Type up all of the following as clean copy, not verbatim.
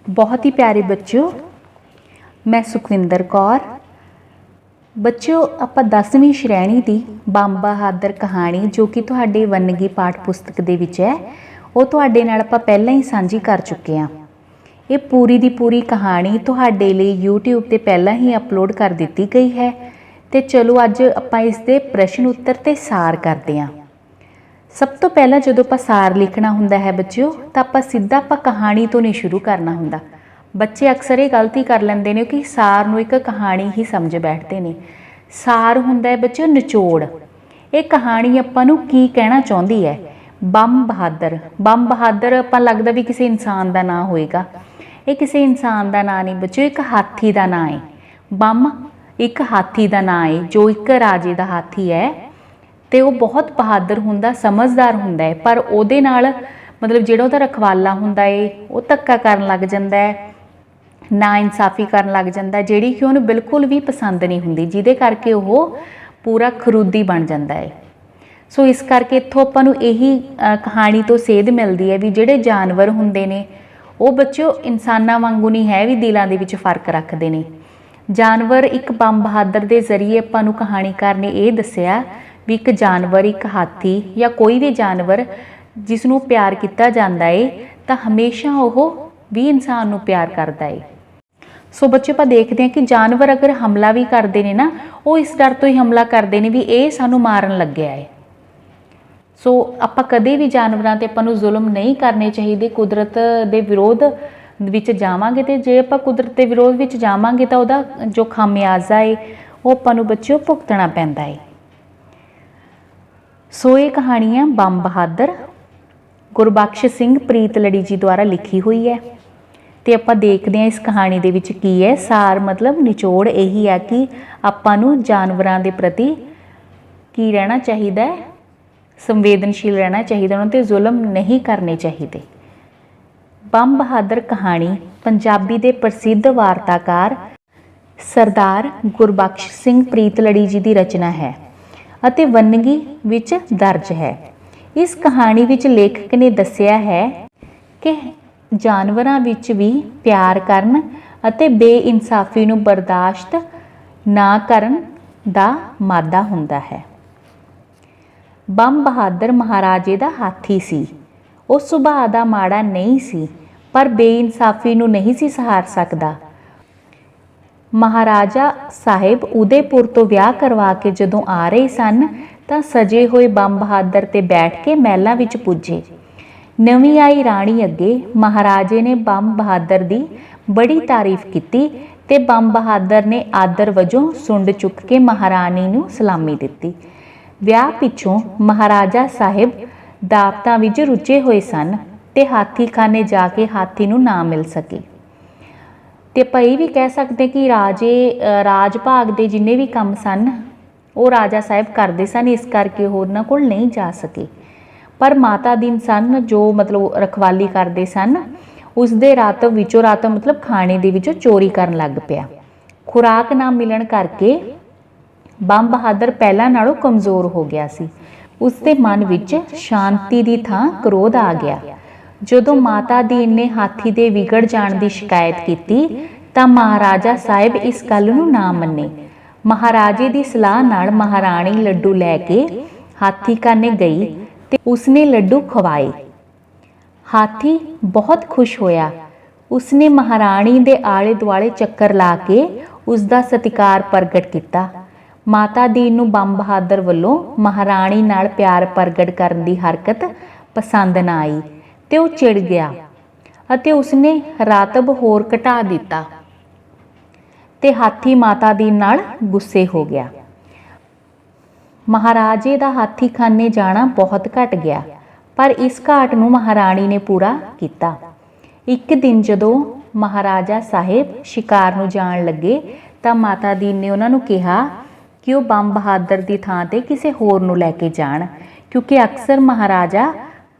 बहुत ही प्यारे बच्चों, मैं सुखविंदर कौर। बच्चों, ਆਪਾਂ 10ਵੀਂ ਸ਼੍ਰੇਣੀ ਦੀ ਬੰਬ ਬਹਾਦਰ ਕਹਾਣੀ ਜੋ ਕਿ ਤੁਹਾਡੇ ਵੰਨਗੀ ਪਾਠ ਪੁਸਤਕ ਦੇ ਵਿੱਚ ਹੈ, ਉਹ ਤੁਹਾਡੇ ਨਾਲ ਆਪਾਂ ਪਹਿਲਾਂ ਹੀ ਸਾਂਝੀ ਕਰ ਚੁੱਕੇ ਹਾਂ। ਇਹ ਪੂਰੀ ਦੀ ਪੂਰੀ ਕਹਾਣੀ ਤੁਹਾਡੇ ਲਈ YouTube ਤੇ ਪਹਿਲਾਂ ਹੀ ਅਪਲੋਡ ਕਰ ਦਿੱਤੀ ਗਈ ਹੈ। ਤੇ ਚਲੋ ਅੱਜ ਆਪਾਂ ਇਸ ਦੇ ਪ੍ਰਸ਼ਨ ਉੱਤਰ ਤੇ ਸਾਰ ਕਰਦੇ ਹਾਂ। ਸਭ ਤੋਂ ਪਹਿਲਾਂ ਜਦੋਂ ਆਪਾਂ ਸਾਰ ਲਿਖਣਾ ਹੁੰਦਾ ਹੈ ਬੱਚਿਓ, ਤਾਂ ਆਪਾਂ ਸਿੱਧਾ ਕਹਾਣੀ ਤੋਂ ਨਹੀਂ ਸ਼ੁਰੂ ਕਰਨਾ ਹੁੰਦਾ। ਬੱਚੇ ਅਕਸਰ ਇਹ ਗਲਤੀ ਕਰ ਲੈਂਦੇ ਨੇ ਕਿ ਸਾਰ ਨੂੰ ਇੱਕ ਕਹਾਣੀ ਹੀ ਸਮਝ ਬੈਠਦੇ ਨੇ। ਸਾਰ ਹੁੰਦਾ ਹੈ ਬੱਚਿਓ ਨਿਚੋੜ। ਇਹ ਕਹਾਣੀ ਆਪਾਂ ਨੂੰ ਕੀ ਕਹਿਣਾ ਚਾਹੁੰਦੀ ਹੈ। ਬੰਬ ਬਹਾਦਰ ਆਪਾਂ ਲੱਗਦਾ ਵੀ ਕਿਸੇ ਇਨਸਾਨ ਦਾ ਨਾਂ ਹੋਏਗਾ। ਇਹ ਕਿਸੇ ਇਨਸਾਨ ਦਾ ਨਾਂ ਨਹੀਂ ਬੱਚਿਓ, ਇੱਕ ਹਾਥੀ ਦਾ ਨਾਂ ਹੈ। ਬੰਬ ਇੱਕ ਹਾਥੀ ਦਾ ਨਾਂ ਹੈ, ਜੋ ਇੱਕ ਰਾਜੇ ਦਾ ਹਾਥੀ ਹੈ ਤੇ ਉਹ ਬਹੁਤ ਬਹਾਦਰ ਹੁੰਦਾ, ਸਮਝਦਾਰ ਹੁੰਦਾ ਹੈ। ਪਰ ਉਹਦੇ ਨਾਲ ਮਤਲਬ ਜਿਹੜਾ ਉਹਦਾ ਰਖਵਾਲਾ ਹੁੰਦਾ ਹੈ ਉਹ ਧੱਕਾ ਕਰਨ ਲੱਗ ਜਾਂਦਾ ਹੈ, ਨਾ ਇਨਸਾਫੀ ਕਰਨ ਲੱਗ ਜਾਂਦਾ, ਜਿਹੜੀ ਕਿ ਉਹਨੂੰ ਬਿਲਕੁਲ ਵੀ ਪਸੰਦ ਨਹੀਂ ਹੁੰਦੀ, ਜਿਹਦੇ ਕਰਕੇ ਉਹ ਪੂਰਾ ਖਰੂਦੀ ਬਣ ਜਾਂਦਾ ਹੈ। ਸੋ ਇਸ ਕਰਕੇ ਇੱਥੋਂ ਆਪਾਂ ਨੂੰ ਇਹੀ ਕਹਾਣੀ ਤੋਂ ਸੇਧ ਮਿਲਦੀ ਹੈ ਵੀ ਜਿਹੜੇ ਜਾਨਵਰ ਹੁੰਦੇ ਨੇ ਉਹ ਬੱਚਿਓ ਇਨਸਾਨਾਂ ਵਾਂਗੂ ਨਹੀਂ ਹੈ ਵੀ ਦਿਲਾਂ ਦੇ ਵਿੱਚ ਫਰਕ ਰੱਖਦੇ ਨੇ। ਜਾਨਵਰ ਇੱਕ ਬੰਬ ਬਹਾਦਰ ਦੇ ਜ਼ਰੀਏ ਆਪਾਂ ਨੂੰ ਕਹਾਣੀਕਾਰ ਨੇ ਇਹ ਦੱਸਿਆ ਵੀ ਇੱਕ ਜਾਨਵਰ, ਇੱਕ ਹਾਥੀ ਜਾਂ ਕੋਈ ਵੀ ਜਾਨਵਰ ਜਿਸ ਨੂੰ ਪਿਆਰ ਕੀਤਾ ਜਾਂਦਾ ਹੈ ਤਾਂ ਹਮੇਸ਼ਾ ਉਹ ਵੀ ਇਨਸਾਨ ਨੂੰ ਪਿਆਰ ਕਰਦਾ ਹੈ। ਸੋ ਬੱਚੇ ਆਪਾਂ ਦੇਖਦੇ ਹਾਂ ਕਿ ਜਾਨਵਰ ਅਗਰ ਹਮਲਾ ਵੀ ਕਰਦੇ ਨੇ ਨਾ, ਉਹ ਇਸ ਡਰ ਤੋਂ ਹੀ ਹਮਲਾ ਕਰਦੇ ਨੇ ਵੀ ਇਹ ਸਾਨੂੰ ਮਾਰਨ ਲੱਗਿਆ ਹੈ। ਸੋ ਆਪਾਂ ਕਦੇ ਵੀ ਜਾਨਵਰਾਂ ਤੇ ਆਪਾਂ ਨੂੰ ਜ਼ੁਲਮ ਨਹੀਂ ਕਰਨੇ ਚਾਹੀਦੇ। ਕੁਦਰਤ ਦੇ ਵਿਰੋਧ ਵਿੱਚ ਜਾਵਾਂਗੇ ਤੇ ਜੇ ਆਪਾਂ ਕੁਦਰਤ ਦੇ ਵਿਰੋਧ ਵਿੱਚ ਜਾਵਾਂਗੇ ਤਾਂ ਉਹਦਾ ਜੋ ਖਾਮਿਆਜ਼ਾ ਹੈ ਉਹ ਆਪਾਂ ਨੂੰ ਬੱਚਿਓ ਭੁਗਤਣਾ ਪੈਂਦਾ ਹੈ। ਸੋ ਇਹ ਕਹਾਣੀ ਹੈ ਬੰਬ ਬਹਾਦਰ, ਗੁਰਬਖਸ਼ ਸਿੰਘ ਪ੍ਰੀਤਲੜੀ ਜੀ ਦੁਆਰਾ ਲਿਖੀ ਹੋਈ ਹੈ। ਤੇ ਆਪਾਂ ਦੇਖਦੇ ਹਾਂ ਇਸ ਕਹਾਣੀ ਦੇ ਵਿੱਚ ਕੀ ਹੈ। ਸਾਰ ਮਤਲਬ ਨਿਚੋੜ ਇਹੀ ਹੈ ਕਿ ਆਪਾਂ ਨੂੰ ਜਾਨਵਰਾਂ ਦੇ ਪ੍ਰਤੀ ਕੀ ਰਹਿਣਾ ਚਾਹੀਦਾ ਹੈ, ਸੰਵੇਦਨਸ਼ੀਲ ਰਹਿਣਾ ਚਾਹੀਦਾ, ਉਹਨਾਂ ਤੇ ਜ਼ੁਲਮ ਨਹੀਂ ਕਰਨੇ ਚਾਹੀਦੇ। ਬੰਬ ਬਹਾਦਰ ਕਹਾਣੀ ਪੰਜਾਬੀ ਦੇ ਪ੍ਰਸਿੱਧ ਵਾਰਤਾਕਾਰ ਸਰਦਾਰ ਗੁਰਬਖਸ਼ ਸਿੰਘ ਪ੍ਰੀਤਲੜੀ ਜੀ ਦੀ ਰਚਨਾ ਹੈ ਅਤੇ ਵੰਨਗੀ ਵਿੱਚ ਦਰਜ ਹੈ। ਇਸ ਕਹਾਣੀ ਵਿੱਚ ਲੇਖਕ ਨੇ ਦੱਸਿਆ ਹੈ ਕਿ ਜਾਨਵਰਾਂ ਵਿੱਚ ਵੀ ਪਿਆਰ ਕਰਨ ਅਤੇ ਬੇਇਨਸਾਫੀ ਨੂੰ ਬਰਦਾਸ਼ਤ ਨਾ ਕਰਨ ਦਾ ਮਾਦਾ ਹੁੰਦਾ ਹੈ। ਬੰਬ ਬਹਾਦਰ ਮਹਾਰਾਜੇ ਦਾ ਹਾਥੀ ਸੀ। ਉਹ ਸੁਭਾਅ ਦਾ ਮਾੜਾ ਨਹੀਂ ਸੀ, ਪਰ ਬੇਇਨਸਾਫੀ ਨੂੰ ਨਹੀਂ ਸੀ ਸਹਾਰ ਸਕਦਾ। ਮਹਾਰਾਜਾ ਸਾਹਿਬ ਉਦੈਪੁਰ ਤੋਂ ਵਿਆਹ ਕਰਵਾ ਕੇ ਜਦੋਂ ਆ ਰਹੇ ਸਨ ਤਾਂ ਸਜੇ ਹੋਏ ਬੰਬ ਬਹਾਦਰ ਤੇ ਬੈਠ ਕੇ ਮਹਿਲਾਂ ਵਿੱਚ ਪੁੱਜੇ। ਨਵੀਂ ਆਈ ਰਾਣੀ ਅੱਗੇ ਮਹਾਰਾਜੇ ਨੇ ਬੰਬ ਬਹਾਦਰ ਦੀ ਬੜੀ ਤਾਰੀਫ ਕੀਤੀ ਤੇ ਬੰਬ ਬਹਾਦਰ ਨੇ ਆਦਰ ਵਜੋਂ ਸੁੰਡ ਚੁੱਕ ਕੇ ਮਹਾਰਾਣੀ ਨੂੰ ਸਲਾਮੀ ਦਿੱਤੀ। ਵਿਆਹ ਪਿੱਛੋਂ ਮਹਾਰਾਜਾ ਸਾਹਿਬ ਦਾਵਤਾਂ ਵਿੱਚ ਰੁੱਝੇ ਹੋਏ ਸਨ ਤੇ ਹਾਥੀਖਾਨੇ ਜਾ ਕੇ ਹਾਥੀ ਨੂੰ ਨਾ ਮਿਲ ਸਕੇ। ਤੇ ਆਪਾਂ ਇਹ ਵੀ ਕਹਿ ਸਕਦੇ ਕਿ ਰਾਜ ਭਾਗ ਦੇ ਜਿੰਨੇ ਵੀ ਕੰਮ ਸਨ ਉਹ ਰਾਜਾ ਸਾਹਿਬ ਕਰਦੇ ਸਨ, ਇਸ ਕਰਕੇ ਉਹ ਉਹਨਾਂ ਕੋਲ ਨਹੀਂ ਜਾ ਸਕੇ। ਪਰ ਮਾਤਾ ਦੀਨ ਸਨ ਜੋ ਮਤਲਬ ਰਖਵਾਲੀ ਕਰਦੇ ਸਨ, ਉਸਦੇ ਰਾਤਵ ਵਿੱਚੋਂ ਮਤਲਬ ਖਾਣੇ ਦੇ ਵਿੱਚੋਂ ਚੋਰੀ ਕਰਨ ਲੱਗ ਪਿਆ। ਖੁਰਾਕ ਨਾ ਮਿਲਣ ਕਰਕੇ ਬੰਬ ਬਹਾਦਰ ਪਹਿਲਾਂ ਨਾਲੋਂ ਕਮਜ਼ੋਰ ਹੋ ਗਿਆ ਸੀ। ਉਸਦੇ ਮਨ ਵਿੱਚ ਸ਼ਾਂਤੀ ਦੀ ਥਾਂ ਕ੍ਰੋਧ ਆ ਗਿਆ। ਜਦੋਂ ਮਾਤਾ ਦੀਨ ਨੇ ਹਾਥੀ ਦੇ ਵਿਗੜ ਜਾਣ ਦੀ ਸ਼ਿਕਾਇਤ ਕੀਤੀ ਤਾਂ ਮਹਾਰਾਜਾ ਸਾਹਿਬ ਇਸ ਗੱਲ ਨੂੰ ਨਾ ਮੰਨੇ। ਮਹਾਰਾਜੇ ਦੀ ਸਲਾਹ ਨਾਲ ਮਹਾਰਾਣੀ ਲੱਡੂ ਲੈ ਕੇ ਹਾਥੀਖਾਨੇ ਗਈ ਤੇ ਉਸਨੇ ਲੱਡੂ ਖਵਾਏ। ਹਾਥੀ ਬਹੁਤ ਖੁਸ਼ ਹੋਇਆ। ਉਸਨੇ ਮਹਾਰਾਣੀ ਦੇ ਆਲੇ ਦੁਆਲੇ ਚੱਕਰ ਲਾ ਕੇ ਉਸਦਾ ਸਤਿਕਾਰ ਪ੍ਰਗਟ ਕੀਤਾ। ਮਾਤਾ ਦੀਨ ਨੂੰ ਬੰਬ ਬਹਾਦਰ ਵੱਲੋਂ ਮਹਾਰਾਣੀ ਨਾਲ ਪਿਆਰ ਪ੍ਰਗਟ ਕਰਨ ਦੀ ਹਰਕਤ ਪਸੰਦ ਨਾ ਆਈ ਤੇ ਉਹ ਚਿੜ ਗਿਆ ਅਤੇ ਉਸਨੇ ਰਾਤਬ ਹੋਰ ਘਟਾ ਦਿੱਤਾ ਤੇ ਹਾਥੀ ਮਾਤਾ ਦੀਨ ਨਾਲ ਗੁੱਸੇ ਹੋ ਗਿਆ। ਮਹਾਰਾਜੇ ਦਾ ਹਾਥੀਖਾਨੇ ਜਾਣਾ ਬਹੁਤ ਘਟ ਗਿਆ, ਪਰ ਇਸ ਘਾਟ ਨੂੰ ਮਹਾਰਾਣੀ ਨੇ ਪੂਰਾ ਕੀਤਾ। ਇੱਕ ਦਿਨ ਜਦੋਂ ਮਹਾਰਾਜਾ ਸਾਹਿਬ ਸ਼ਿਕਾਰ ਨੂੰ ਜਾਣ ਲੱਗੇ ਤਾਂ ਮਾਤਾ ਦੀਨ ਨੇ ਉਹਨਾਂ ਨੂੰ ਕਿਹਾ ਕਿ ਉਹ ਬੰਬ ਬਹਾਦਰ ਦੀ ਥਾਂ ਤੇ ਕਿਸੇ ਹੋਰ ਨੂੰ ਲੈ ਕੇ ਜਾਣ, ਕਿਉਂਕਿ ਅਕਸਰ ਮਹਾਰਾਜਾ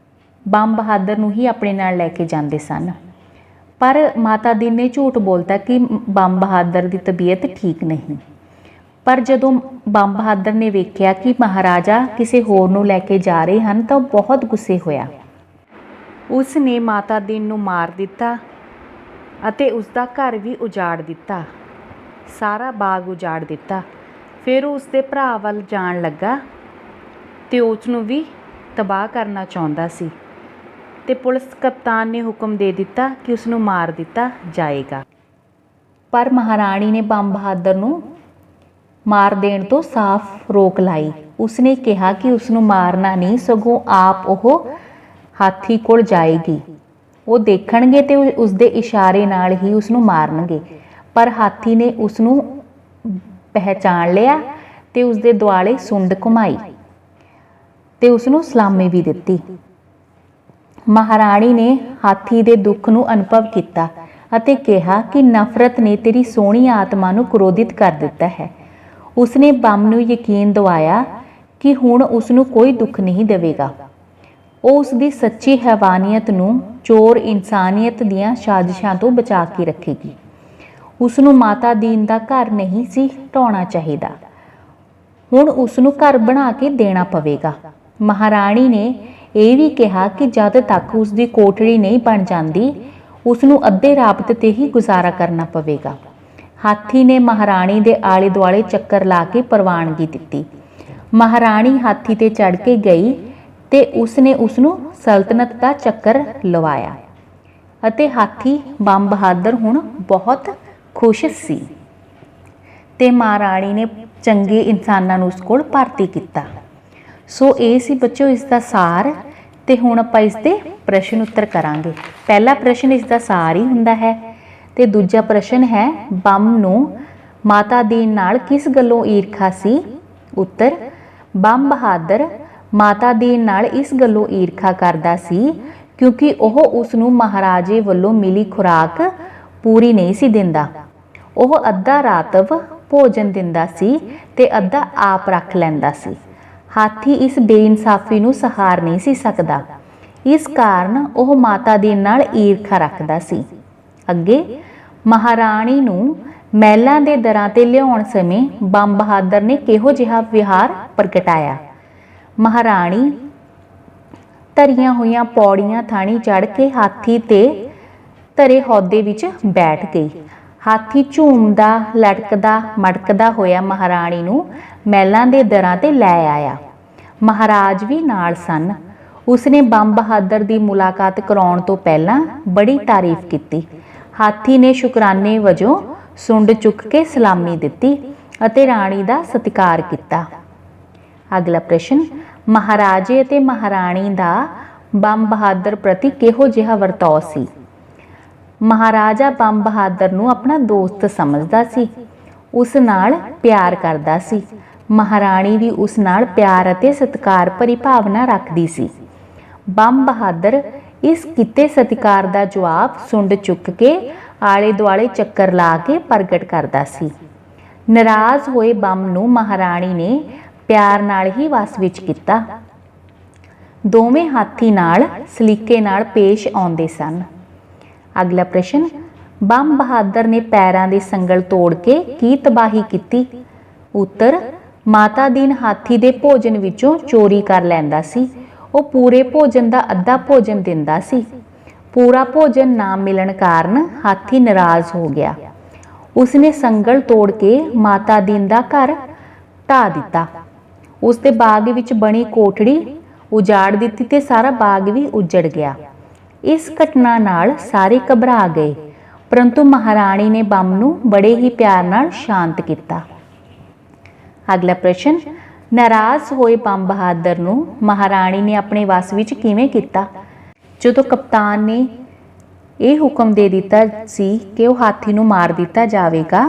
ਬੰਬ ਬਹਾਦਰ ਨੂੰ ਹੀ ਆਪਣੇ ਨਾਲ ਲੈ ਕੇ ਜਾਂਦੇ ਸਨ। ਪਰ ਮਾਤਾ ਦੀਨ ਨੇ ਝੂਠ ਬੋਲਤਾ ਕਿ ਬੰਬ ਬਹਾਦਰ ਦੀ ਤਬੀਅਤ ਠੀਕ ਨਹੀਂ। ਪਰ ਜਦੋਂ ਬੰਬ ਬਹਾਦਰ ਨੇ ਵੇਖਿਆ ਕਿ ਮਹਾਰਾਜਾ ਕਿਸੇ ਹੋਰ ਨੂੰ ਲੈ ਕੇ ਜਾ ਰਹੇ ਹਨ ਤਾਂ ਉਹ ਬਹੁਤ ਗੁੱਸੇ ਹੋਇਆ। ਉਸ ਨੇ ਮਾਤਾ ਦੀਨ ਨੂੰ ਮਾਰ ਦਿੱਤਾ ਅਤੇ ਉਸਦਾ ਘਰ ਵੀ ਉਜਾੜ ਦਿੱਤਾ, ਸਾਰਾ ਬਾਗ ਉਜਾੜ ਦਿੱਤਾ। ਫਿਰ ਉਹ ਉਸਦੇ ਭਰਾ ਵੱਲ ਜਾਣ ਲੱਗਾ ਅਤੇ ਉਸ ਨੂੰ ਵੀ ਤਬਾਹ ਕਰਨਾ ਚਾਹੁੰਦਾ ਸੀ ਅਤੇ ਪੁਲਿਸ ਕਪਤਾਨ ਨੇ ਹੁਕਮ ਦੇ ਦਿੱਤਾ ਕਿ ਉਸ ਨੂੰ ਮਾਰ ਦਿੱਤਾ ਜਾਏਗਾ। ਪਰ ਮਹਾਰਾਣੀ ਨੇ ਬੰਬ ਬਹਾਦਰ ਨੂੰ ਮਾਰ ਦੇਣ ਤੋਂ ਸਾਫ਼ ਰੋਕ ਲਾਈ। ਉਸਨੇ ਕਿਹਾ ਕਿ ਉਸ ਨੂੰ ਮਾਰਨਾ ਨਹੀਂ, ਸਗੋਂ ਆਪ ਉਹ ਹਾਥੀ ਕੋਲ ਜਾਏਗੀ। ਉਹ ਦੇਖਣਗੇ ਅਤੇ ਉਸਦੇ ਇਸ਼ਾਰੇ ਨਾਲ ਹੀ ਉਸ ਨੂੰ ਮਾਰਨਗੇ। ਪਰ ਹਾਥੀ ਨੇ ਉਸ ਨੂੰ ਪਹਿਚਾਣ ਲਿਆ ਅਤੇ ਉਸਦੇ ਦੁਆਲੇ ਸੁੰਡ ਘੁਮਾਈ ਅਤੇ ਉਸ ਨੂੰ ਸਲਾਮੀ ਵੀ ਦਿੱਤੀ। ਮਹਾਰਾਣੀ ਨੇ ਹਾਥੀ ਦੇ ਦੁੱਖ ਨੂੰ ਅਨੁਭਵ ਕੀਤਾ ਅਤੇ ਕਿਹਾ ਕਿ ਨਫ਼ਰਤ ਨੇ ਤੇਰੀ ਸੋਹਣੀ ਆਤਮਾ ਨੂੰ ਕ੍ਰੋਧਿਤ ਕਰ ਦਿੱਤਾ ਹੈ। ਉਸਨੇ ਬੰਬ ਨੂੰ ਯਕੀਨ ਦਿਵਾਇਆ ਕਿ ਹੁਣ ਉਸ ਨੂੰ ਕੋਈ ਦੁੱਖ ਨਹੀਂ ਦੇਵੇਗਾ। ਉਹ ਉਸਦੀ ਸੱਚੀ ਹੈਵਾਨੀਅਤ ਨੂੰ ਚੋਰ ਇਨਸਾਨੀਅਤ ਦੀਆਂ ਸਾਜ਼ਿਸ਼ਾਂ ਤੋਂ ਬਚਾ ਕੇ ਰੱਖੇਗੀ। ਉਸ ਨੂੰ ਮਾਤਾ ਦੀਨ ਦਾ ਘਰ ਨਹੀਂ ਸੀ ਢਾਉਣਾ ਚਾਹੀਦਾ, ਹੁਣ ਉਸ ਨੂੰ ਘਰ ਬਣਾ ਕੇ ਦੇਣਾ ਪਵੇਗਾ। ਮਹਾਰਾਣੀ ਨੇ ਇਹ ਵੀ ਕਿਹਾ ਕਿ ਜਦ ਤੱਕ ਉਸ ਦੀ ਕੋਠੜੀ ਨਹੀਂ ਬਣ ਜਾਂਦੀ, ਉਸ ਨੂੰ ਅੱਧੇ ਰਾਬਤ ਤੇ ਹੀ ਗੁਜ਼ਾਰਾ ਕਰਨਾ ਪਵੇਗਾ। ਹਾਥੀ ਨੇ ਮਹਾਰਾਣੀ ਦੇ ਆਲੇ ਦੁਆਲੇ ਚੱਕਰ ਲਾ ਕੇ ਪ੍ਰਵਾਨਗੀ ਦਿੱਤੀ। ਮਹਾਰਾਣੀ ਹਾਥੀ ਤੇ ਚੜ੍ਹ ਕੇ ਗਈ ਤੇ ਉਸਨੇ ਉਸ ਨੂੰ ਸਲਤਨਤ ਦਾ ਚੱਕਰ ਲਵਾਇਆ ਅਤੇ ਹਾਥੀ ਬੰਬ ਬਹਾਦਰ ਹੁਣ ਬਹੁਤ ਖੁਸ਼ ਸੀ ਤੇ ਮਹਾਰਾਣੀ ਨੇ ਚੰਗੇ ਇਨਸਾਨਾਂ ਨੂੰ ਉਸ ਕੋਲ ਭਰਤੀ ਕੀਤਾ। ਸੋ ਇਹ ਸੀ ਬੱਚੋ ਇਸ ਦਾ ਸਾਰ, ਤੇ ਹੁਣ ਆਪਾਂ ਇਸ ਦੇ ਪ੍ਰਸ਼ਨ ਉੱਤਰ ਕਰਾਂਗੇ। ਪਹਿਲਾ ਪ੍ਰਸ਼ਨ ਇਸ ਦਾ ਸਾਰ ਹੀ ਹੁੰਦਾ ਹੈ ਤੇ ਦੂਜਾ ਪ੍ਰਸ਼ਨ ਹੈ ਬੰਬ ਨੂੰ ਮਾਤਾ ਦੀਨ ਨਾਲ ਕਿਸ ਗੱਲੋਂ ਈਰਖਾ ਸੀ। ਉੱਤਰ, ਬੰਬ ਬਹਾਦਰ ਮਾਤਾ ਦੀਨ ਨਾਲ ਇਸ ਗੱਲੋਂ ਈਰਖਾ ਕਰਦਾ ਸੀ ਕਿਉਂਕਿ ਉਹ ਉਸ ਨੂੰ ਮਹਾਰਾਜੇ ਵੱਲੋਂ ਮਿਲੀ ਖੁਰਾਕ ਪੂਰੀ ਨਹੀਂ ਸੀ ਦਿੰਦਾ। ਉਹ ਅੱਧਾ ਰਾਤਵ ਭੋਜਨ ਦਿੰਦਾ ਸੀ ਤੇ ਅੱਧਾ ਆਪ ਰੱਖ ਲੈਂਦਾ ਸੀ। ਹਾਥੀ ਇਸ ਬੇਇਨਸਾਫੀ ਨੂੰ ਸਹਾਰ ਨਹੀਂ ਸੀ ਸਕਦਾ, ਇਸ ਕਾਰਨ ਉਹ ਮਾਤਾ ਦੀਨ ਨਾਲ ਈਰਖਾ ਰੱਖਦਾ ਸੀ। ਅੱਗੇ, ਮਹਾਰਾਣੀ ਨੂੰ ਮਹਿਲਾਂ ਦੇ ਦਰਾਂ ਤੇ ਲਿਆਉਣ ਸਮੇਂ ਬੰਬ ਬਹਾਦਰ ਨੇ ਕਿਹੋ ਜਿਹਾ ਵਿਹਾਰ ਪ੍ਰਗਟਾਇਆ। ਮਹਾਰਾਣੀ ਧਰੀਆਂ ਹੋਈਆਂ ਪੌੜੀਆਂ ਥਾਣੀ ਚੜ੍ਹ ਕੇ ਹਾਥੀ ਤੇ ਧਰੇ ਅਹੁਦੇ ਵਿੱਚ ਬੈਠ ਗਈ। ਹਾਥੀ ਝੂਮਦਾ ਲਟਕਦਾ ਮਟਕਦਾ ਹੋਇਆ ਮਹਾਰਾਣੀ ਨੂੰ ਮਹਿਲਾਂ ਦੇ ਦਰਾਂ ਤੇ ਲੈ ਆਇਆ। ਮਹਾਰਾਜ ਵੀ ਨਾਲ ਸਨ। ਉਸਨੇ ਬੰਬ ਬਹਾਦਰ ਦੀ ਮੁਲਾਕਾਤ ਕਰਾਉਣ ਤੋਂ ਪਹਿਲਾਂ ਬੜੀ ਤਾਰੀਫ ਕੀਤੀ। ਹਾਥੀ ਨੇ ਸ਼ੁਕਰਾਨੇ ਵਜੋਂ ਸੁੰਡ ਚੁੱਕ ਕੇ ਸਲਾਮੀ ਦਿੱਤੀ ਅਤੇ ਰਾਣੀ ਦਾ ਸਤਿਕਾਰ ਕੀਤਾ। ਅਗਲਾ ਪ੍ਰਸ਼ਨ, ਮਹਾਰਾਜੇ ਅਤੇ ਮਹਾਰਾਣੀ ਦਾ ਬੰਬ ਬਹਾਦਰ ਪ੍ਰਤੀ ਕਿਹੋ ਜਿਹਾ ਵਰਤਾਓ ਸੀ। ਮਹਾਰਾਜਾ ਬੰਬ ਬਹਾਦਰ ਨੂੰ ਆਪਣਾ ਦੋਸਤ ਸਮਝਦਾ ਸੀ, ਉਸ ਨਾਲ ਪਿਆਰ ਕਰਦਾ ਸੀ। ਮਹਾਰਾਣੀ ਵੀ ਉਸ ਨਾਲ ਪਿਆਰ ਅਤੇ ਸਤਿਕਾਰ ਭਰੀ ਭਾਵਨਾ ਰੱਖਦੀ ਸੀ। ਬੰਬ ਬਹਾਦਰ ਇਸ ਕੀਤੇ ਸਤਿਕਾਰ ਦਾ ਜਵਾਬ ਸੁੰਡ ਚੁੱਕ ਕੇ ਆਲੇ ਦੁਆਲੇ ਚੱਕਰ ਲਾ ਕੇ ਪ੍ਰਗਟ ਕਰਦਾ ਸੀ। ਨਾਰਾਜ਼ ਹੋਏ ਬੰਬ ਨੂੰ ਮਹਾਰਾਣੀ ਨੇ ਪਿਆਰ ਨਾਲ ਹੀ ਵਸ ਵਿੱਚ ਕੀਤਾ। ਦੋਵੇਂ ਹਾਥੀ ਨਾਲ ਸਲੀਕੇ ਨਾਲ ਪੇਸ਼ ਆਉਂਦੇ ਸਨ। ਅਗਲਾ ਪ੍ਰਸ਼ਨ, ਬੰਬ ਬਹਾਦਰ ਨੇ ਪੈਰਾਂ ਦੇ ਸੰਗਲ ਤੋੜ ਕੇ ਕੀ ਤਬਾਹੀ ਕੀਤੀ। ਉੱਤਰ, ਮਾਤਾ ਦੀਨ ਹਾਥੀ ਦੇ ਭੋਜਨ ਵਿੱਚੋਂ ਚੋਰੀ ਕਰ ਲੈਂਦਾ ਸੀ। ਉਹ ਪੂਰੇ ਭੋਜਨ ਦਾ ਅੱਧਾ ਭੋਜਨ ਦਿੰਦਾ ਸੀ। ਪੂਰਾ ਭੋਜਨ ਨਾ ਮਿਲਣ ਕਾਰਨ ਹਾਥੀ ਨਾਰਾਜ਼ ਹੋ ਗਿਆ। ਉਸਨੇ ਸੰਗਲ ਤੋੜ ਕੇ ਮਾਤਾ ਦੀਨ ਦਾ ਘਰ ਢਾਹ ਦਿੱਤਾ। ਉਸ ਦੇ ਬਾਗ ਵਿੱਚ ਬਣੀ ਕੋਠੜੀ ਉਜਾੜ ਦਿੱਤੀ ਤੇ ਸਾਰਾ ਬਾਗ ਵੀ ਉਜੜ ਗਿਆ। ਇਸ ਘਟਨਾ ਨਾਲ ਸਾਰੇ ਘਬਰਾ ਗਏ, ਪਰੰਤੂ ਮਹਾਰਾਣੀ ਨੇ ਬੰਬ ਨੂੰ ਬੜੇ ਹੀ ਪਿਆਰ ਨਾਲ ਸ਼ਾਂਤ ਕੀਤਾ। ਅਗਲਾ ਪ੍ਰਸ਼ਨ, ਨਾਰਾਜ਼ ਹੋਏ ਬੰਬ ਬਹਾਦਰ ਨੂੰ ਮਹਾਰਾਣੀ ਨੇ ਆਪਣੇ ਵਸ ਵਿੱਚ ਕਿਵੇਂ ਕੀਤਾ। ਜਦੋਂ ਕਪਤਾਨ ਨੇ ਇਹ ਹੁਕਮ ਦੇ ਦਿੱਤਾ ਸੀ ਕਿ ਉਹ ਹਾਥੀ ਨੂੰ ਮਾਰ ਦਿੱਤਾ ਜਾਵੇਗਾ,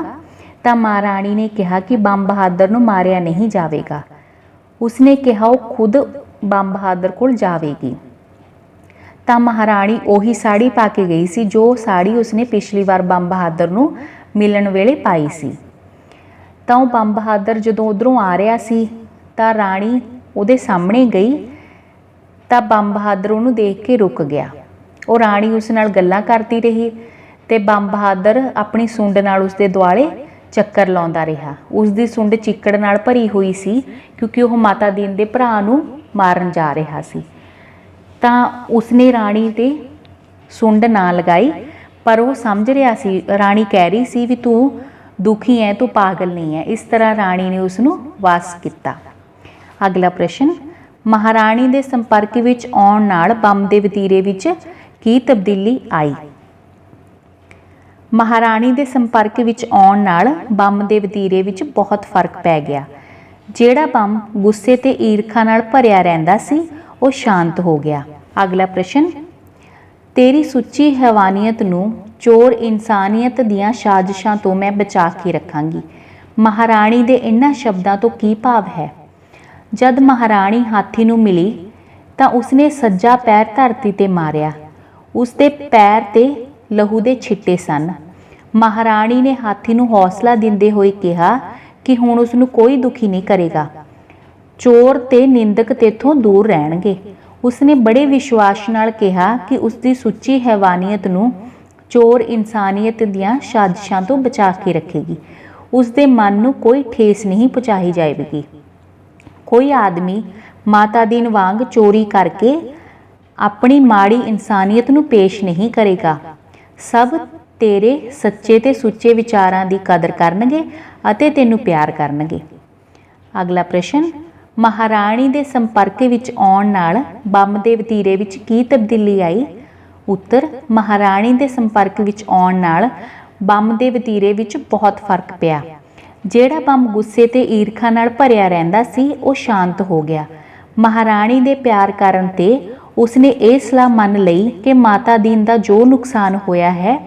ਤਾਂ ਮਹਾਰਾਣੀ ਨੇ ਕਿਹਾ ਕਿ ਬੰਬ ਬਹਾਦਰ ਨੂੰ ਮਾਰਿਆ ਨਹੀਂ ਜਾਵੇਗਾ। ਉਸਨੇ ਕਿਹਾ ਉਹ ਖੁਦ ਬੰਬ ਬਹਾਦਰ ਕੋਲ ਜਾਵੇਗੀ। ਤਾਂ ਮਹਾਰਾਣੀ ਉਹੀ ਸਾੜੀ ਪਾ ਕੇ ਗਈ ਸੀ ਜੋ ਸਾੜੀ ਉਸਨੇ ਪਿਛਲੀ ਵਾਰ ਬੰਬ ਬਹਾਦਰ ਨੂੰ ਮਿਲਣ ਵੇਲੇ ਪਾਈ ਸੀ। ਤਾਂ ਉਹ ਬੰਬ ਬਹਾਦਰ ਜਦੋਂ ਉੱਧਰੋਂ ਆ ਰਿਹਾ ਸੀ ਤਾਂ ਰਾਣੀ ਉਹਦੇ ਸਾਹਮਣੇ ਗਈ ਤਾਂ ਬੰਬ ਬਹਾਦਰ ਉਹਨੂੰ ਦੇਖ ਕੇ ਰੁਕ ਗਿਆ। ਉਹ ਰਾਣੀ ਉਸ ਨਾਲ ਗੱਲਾਂ ਕਰਦੀ ਰਹੀ ਤੇ ਬੰਬ ਬਹਾਦਰ ਆਪਣੀ ਸੁੰਡ ਨਾਲ ਉਸਦੇ ਦੁਆਲੇ ਚੱਕਰ ਲਾਉਂਦਾ ਰਿਹਾ। ਉਸ ਦੀ ਸੁੰਡ ਚਿੱਕੜ ਨਾਲ ਭਰੀ ਹੋਈ ਸੀ ਕਿਉਂਕਿ ਉਹ ਮਾਤਾ ਦੀਨ ਦੇ ਭਰਾ ਨੂੰ ਮਾਰਨ ਜਾ ਰਿਹਾ ਸੀ। ਤਾਂ ਉਸਨੇ ਰਾਣੀ ਤੇ ਸੁੰਡ ਨਾ ਲਗਾਈ, पर वो समझ रहा सी, राणी कह रही सी भी तू दुखी है, तू पागल नहीं है। इस तरह राणी ने उसनू वास किया। अगला प्रश्न, महाराणी के संपर्क विच आउण नाल बंब के वतीरे विच की तब्दीली आई? महाराणी के संपर्क विच आउण नाल बंब के वतीरे विच बहुत फर्क पै गया। जिहड़ा बंब गुस्से ते ईरखा नाल भरिया रहिंदा सी वो शांत हो गया। अगला प्रश्न, तेरी सुच्ची हैवानियत नूं चोर इंसानियत दियां साजिशां तो मैं बचा के रखांगी। महाराणी दे इन्हां शब्दां तो की भाव है? जद महाराणी हाथी नूं मिली तां उसने सज्जा पैर धरती ते मारिया। उसदे पैर ते लहू दे छिट्टे सन। महाराणी ने हाथी नूं हौसला दिंदे होए कहा कि हुण उसनूं कोई दुखी नहीं करेगा, चोर ते निंदक तेथों दूर रहणगे। उसने बड़े विश्वास नाल कहा कि उसकी सुच्ची हैवानियत नूं चोर इंसानियत दियां साजिशां तो बचा के रखेगी। उसके मन नूं कोई ठेस नहीं पहुँचाई जाएगी। कोई आदमी माता दीन वांग चोरी करके अपनी माड़ी इंसानियत नूं पेश नहीं करेगा। सब तेरे सच्चे ते सुच्चे विचारां दी कदर करनगे अते तैनूं प्यार करनगे। अगला प्रश्न, महाराणी के संपर्क विच आउण नाल बंब के वतीरे विच की तब्दीली आई? उत्तर, महाराणी के संपर्क विच आउण नाल बंब के वतीरे विच बहुत फर्क पिया। जिहड़ा बंब गुस्से ते ईरखा नाल भरिया रहिंदा सी वो शांत हो गया। महाराणी दे प्यार करन ते उसने ये सलाह मन लई कि माता दीन दा जो नुकसान होया है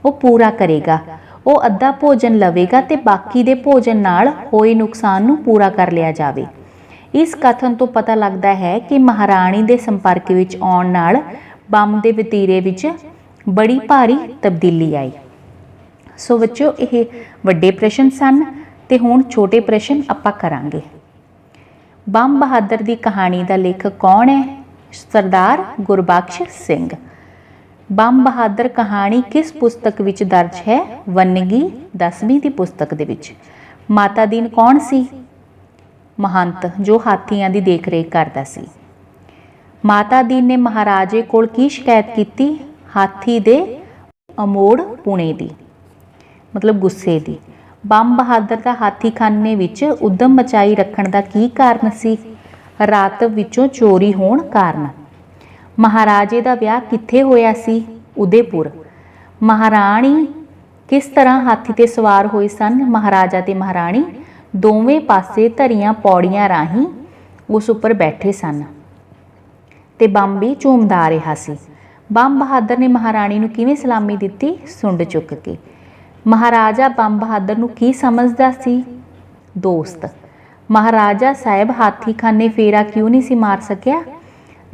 वो पूरा करेगा। वो अद्धा भोजन लवेगा ते बाकी दे भोजन नाल होए नुकसान नूं पूरा कर लिया जावे। इस कथन तो पता लगता है कि महाराणी के संपर्क विच आउण नाल बंब के वतीरे विच बड़ी भारी तब्दीली आई। सो बच्चों, ये वड्डे प्रश्न सन ते हुण छोटे प्रश्न आपां करांगे। बंब बहादुर की कहानी का लेखक कौन है? सरदार गुरबख्श सिंह। बंब बहादुर कहानी किस पुस्तक विच दर्ज है? वन्नगी 10वीं की पुस्तक दे विच। माता दीन कौन सी? महंत जो हाथियों की देख रेख करता सी। माता दीन ने महाराजे कोल की शिकायत की? हाथी दे अमोड़ पुणे की, मतलब गुस्से की। बंब बहादुर का हाथीखाने विच उद्यम मचाई रखण का की कारण सी? रात विचों चोरी होण कारण। महाराजे का विआह कित्थे होया सी? उदयपुर। महाराणी किस तरह हाथी ते सवार होए सन? महाराजा ते महाराणी दोवें पासे धरियां पौड़ियां राहीं उस उपर बैठे सन ते बंब भी झूमदा आ रहा सी। बंब बहादुर ने महाराणी नूं किवें सलामी दित्ती? सुंड चुक के। महाराजा बंब बहादुर नूं की समझदा सी? दोस्त। महाराजा साहब हाथीखाने फेरा क्यों नहीं सी मार सकिया?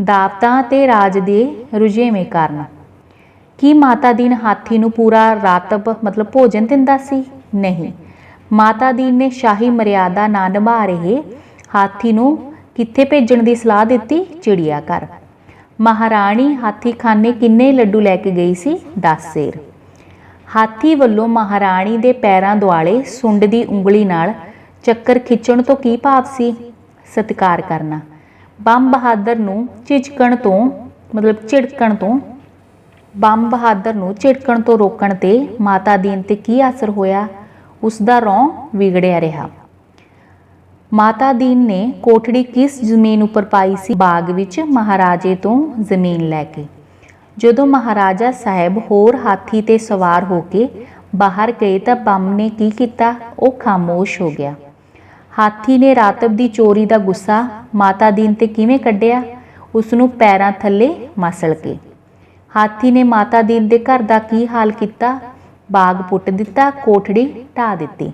दावतां ते राज दे रुझेवें कारण। की माता दीन हाथी नूं पूरा रातब मतलब भोजन दिंदा सी? नहीं। माता दीन ने शाही मर्यादा ना निभा रहे हाथी नूं कित्थे भेजण दी सलाह दित्ती? चिड़ियाघर। महाराणी हाथीखाने किन्ने लड्डू लैके गई सी? 10 सेर। हाथी वल्लों महाराणी दे पैरां दुआले सुंड दी उंगली नाल चक्कर खिੱਚਣ तो की भाव सी? सत्कार करना। बंब बहादुर नूं झिझकण तो मतलब झिड़कण तो बंब बहादुर नूं झिड़कण तो रोकण ते माता दीन ते की असर होया? उसदा रौं विगड़िया रहा। माता दीन ने कोठड़ी किस जमीन उपर पाई सी? बाग विच महाराजे तो जमीन लैके। जदों महाराजा साहब होर हाथी ते सवार होके बाहर गए तो बंब ने की किया? वो खामोश हो गया। हाथी ने रातब की चोरी का गुस्सा माता दीन ते किवें कढ़िया? उसनूं पैरां थल्ले मसल के। हाथी ने माता दीन दे घर का की हाल किया? बाग पुट दिता, कोठड़ी ढा दिती।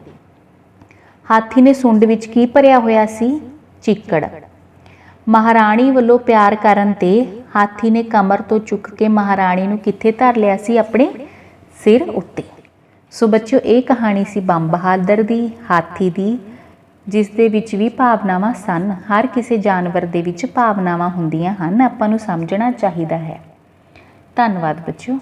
हाथी ने सुंड विच की भरिया होया सी? चिक्कड़। महाराणी वल्लों प्यार करन ते हाथी ने कमर तो चुक के महाराणी नूं कित्थे धर लिया सी? अपने सिर उत्ते। सो बच्चों, ये कहानी सी बंब बहादुर दी, हाथी दी, जिस दे विच भी भावनावां सन। हर किसी जानवर दे विच भावनावां हुंदियां हन, आपां नूं समझना चाहिदा है। धन्नवाद बच्चों।